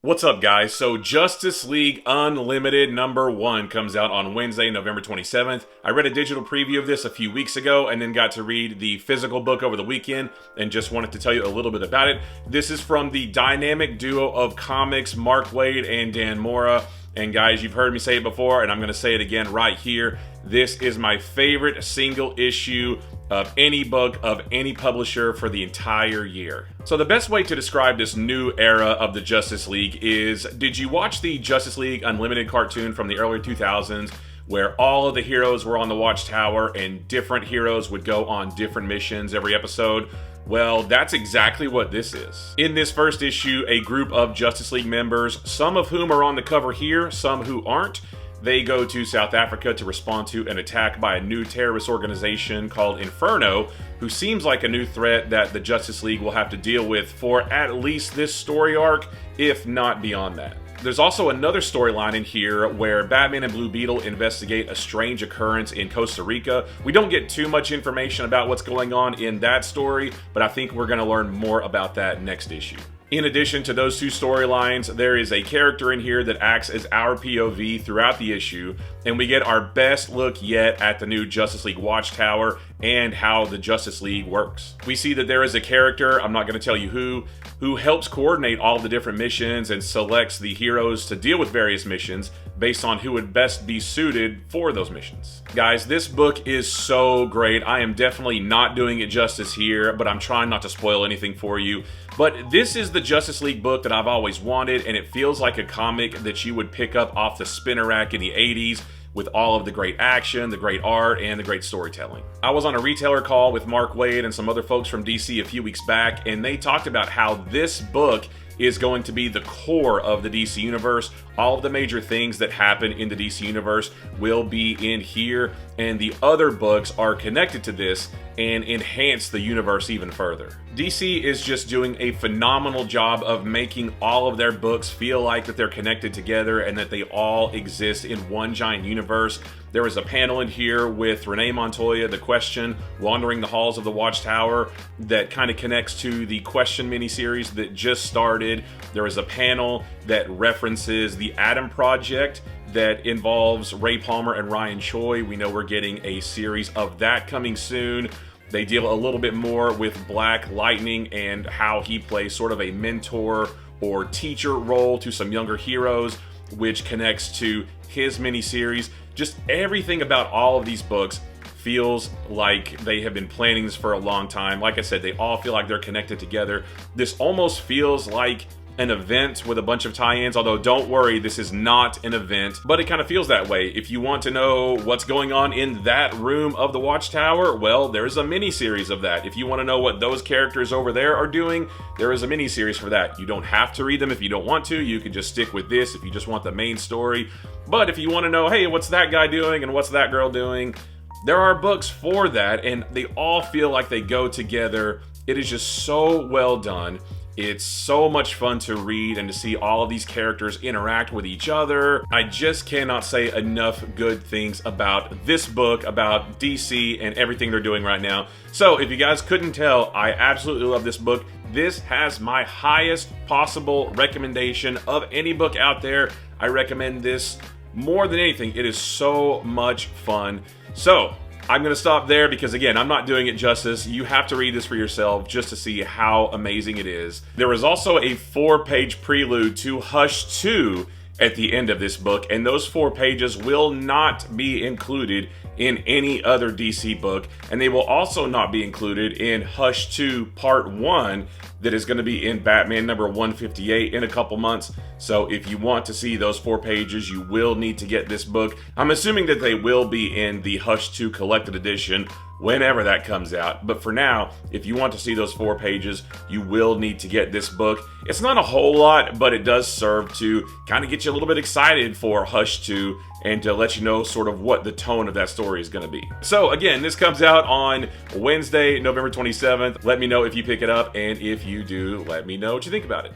What's up, guys? So Justice League Unlimited #1 comes out on Wednesday, November 27th. I read a digital preview of this a few weeks ago and then got to read the physical book over the weekend and just wanted to tell you a little bit about it. This is from the dynamic duo of comics, Mark Waid and Dan Mora. And guys, you've heard me say it before, and I'm going to say it again right here. This is my favorite single issue of any book of any publisher for the entire year. So the best way to describe this new era of the Justice League is, did you watch the Justice League Unlimited cartoon from the early 2000s where all of the heroes were on the Watchtower and different heroes would go on different missions every episode? Well, that's exactly what this is. In this first issue, a group of Justice League members, some of whom are on the cover here, some who aren't, they go to South Africa to respond to an attack by a new terrorist organization called Inferno, who seems like a new threat that the Justice League will have to deal with for at least this story arc, if not beyond that. There's also another storyline in here where Batman and Blue Beetle investigate a strange occurrence in Costa Rica. We don't get too much information about what's going on in that story, but I think we're going to learn more about that next issue. In addition to those two storylines, there is a character in here that acts as our POV throughout the issue, and we get our best look yet at the new Justice League Watchtower and how the Justice League works. We see that there is a character, I'm not going to tell you who helps coordinate all the different missions and selects the heroes to deal with various missions based on who would best be suited for those missions. Guys, this book is so great. I am definitely not doing it justice here, but I'm trying not to spoil anything for you. But this is the Justice League book that I've always wanted, and it feels like a comic that you would pick up off the spinner rack in the 80s with all of the great action, the great art, and the great storytelling. I was on a retailer call with Mark Waid and some other folks from DC a few weeks back, and they talked about how this book is going to be the core of the DC Universe. All of the major things that happen in the DC Universe will be in here, and the other books are connected to this and enhance the universe even further. DC is just doing a phenomenal job of making all of their books feel like that they're connected together and that they all exist in one giant universe. There is a panel in here with Renee Montoya, The Question, wandering the halls of the Watchtower, that kind of connects to the Question miniseries that just started. There is a panel that references the Atom Project that involves Ray Palmer and Ryan Choi. We know we're getting a series of that coming soon. They deal a little bit more with Black Lightning and how he plays sort of a mentor or teacher role to some younger heroes, which connects to his miniseries. Just everything about all of these books feels like they have been planning this for a long time. Like I said, they all feel like they're connected together. This almost feels like an event with a bunch of tie-ins, although don't worry, this is not an event, but it kind of feels that way. If you want to know what's going on in that room of the Watchtower, well, there's a mini-series of that. If you want to know what those characters over there are doing, there is a mini-series for that. You don't have to read them if you don't want to. You can just stick with this if you just want the main story. But if you want to know, hey, what's that guy doing and what's that girl doing, there are books for that, and they all feel like they go together. It is just so well done. It's so much fun to read and to see all of these characters interact with each other. I just cannot say enough good things about this book, about DC and everything they're doing right now. So if you guys couldn't tell, I absolutely love this book. This has my highest possible recommendation of any book out there. I recommend this more than anything. It is so much fun. So I'm going to stop there because, again, I'm not doing it justice. You have to read this for yourself just to see how amazing it is. There is also a 4-page prelude to Hush 2 at the end of this book, and those 4 pages will not be included in any other DC book, and they will also not be included in Hush 2 Part 1 that is going to be in Batman #158 in a couple months. So if you want to see those 4 pages, you will need to get this book. I'm assuming that they will be in the Hush 2 Collected Edition whenever that comes out. But for now, if you want to see those 4 pages, you will need to get this book. It's not a whole lot, but it does serve to kind of get you a little bit excited for Hush 2 and to let you know sort of what the tone of that story is going to be. So again, this comes out on Wednesday, November 27th. Let me know if you pick it up, and if you do, let me know what you think about it.